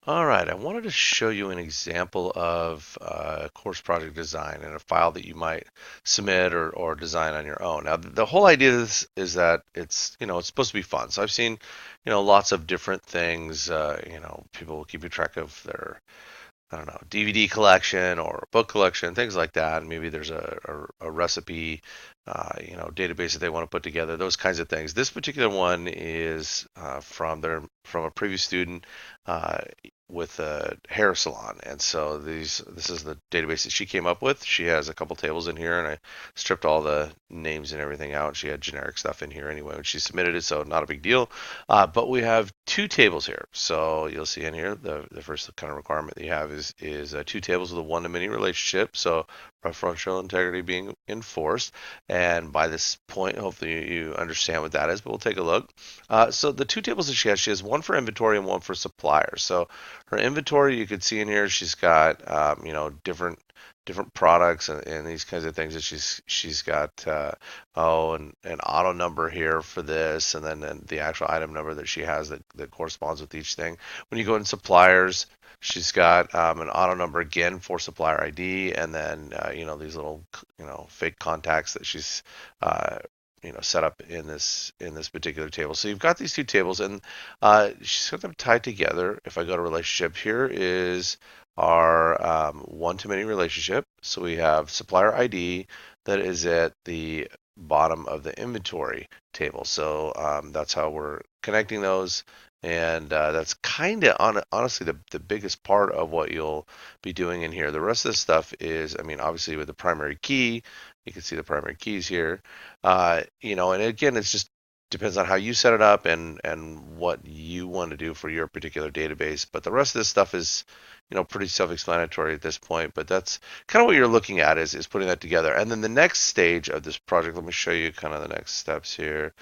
All right, I wanted to show you an example of course project design in a file that you might submit or design on your own. Now, the whole idea is that it's supposed to be fun. So I've seen, lots of different things. People keeping track of their I don't know, DVD collection or book collection, things like that. And maybe there's a recipe, database that they want to put together, those kinds of things. This particular one is from a previous student uh, with a hair salon, and so this is the database that she came up with. She has a couple tables in here, and I stripped all the names and everything out. She had generic stuff in here anyway when she submitted it, so not a big deal. But we have two tables here. So you'll see in here the first kind of requirement that you have is two tables with a one-to-many relationship. So referential integrity being enforced. And by this point, hopefully you understand what that is. But we'll take a look. So the two tables that she has one for inventory and one for suppliers. So her inventory, you could see in here, she's got different products and these kinds of things that she's got and an auto number here for this, and then the actual item number that she has that corresponds with each thing. When you go in suppliers, she's got an auto number again for supplier ID, and then these little fake contacts that she's set up in this particular table. So you've got these two tables, and she's got them tied together. If I go to relationship, here is our one-to-many relationship. So we have supplier ID that is at the bottom of the inventory table. So that's how we're connecting those. And that's kind of honestly the biggest part of what you'll be doing in here. The rest of the stuff is, I mean, obviously with the primary key, you can see the primary keys here. And again, it's just depends on how you set it up and what you want to do for your particular database. But the rest of this stuff is, pretty self-explanatory at this point. But that's kind of what you're looking at is putting that together. And then the next stage of this project, let me show you kind of the next steps here.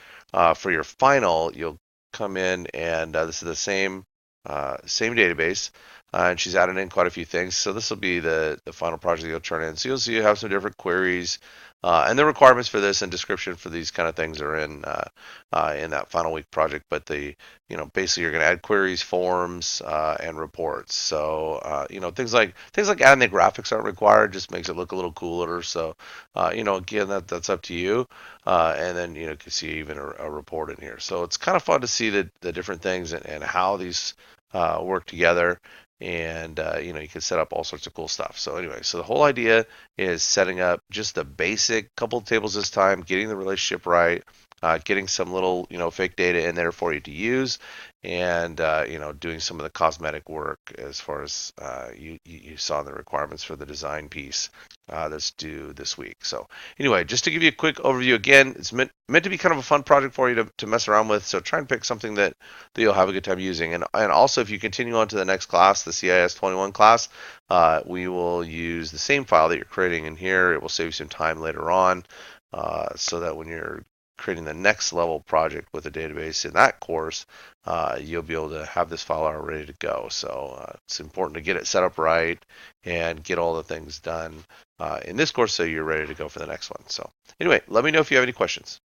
For your final, you'll come in and this is the same database. And she's added in quite a few things. So this will be the final project you'll turn in. So you'll see you have some different queries. And the requirements for this and description for these kind of things are in that final week project. But basically you're going to add queries, forms, and reports. So things like adding the graphics aren't required. Just makes it look a little cooler. So again, that's up to you. And then you can see even a report in here. So it's kind of fun to see the different things and how these work together. And you can set up all sorts of cool stuff. So anyway, so the whole idea is setting up just the basic couple of tables this time, getting the relationship right, getting some little fake data in there for you to use, and doing some of the cosmetic work as far as you saw in the requirements for the design piece that's due this week. So anyway, just to give you a quick overview again, it's meant to be kind of a fun project for you to mess around with. So try and pick something that you'll have a good time using. And also, if you continue on to the next class, the CIS 21 class, we will use the same file that you're creating in here. It will save you some time later on, so that when you're creating the next level project with a database in that course, you'll be able to have this file already ready to go. So it's important to get it set up right and get all the things done in this course so you're ready to go for the next one. So anyway, let me know if you have any questions.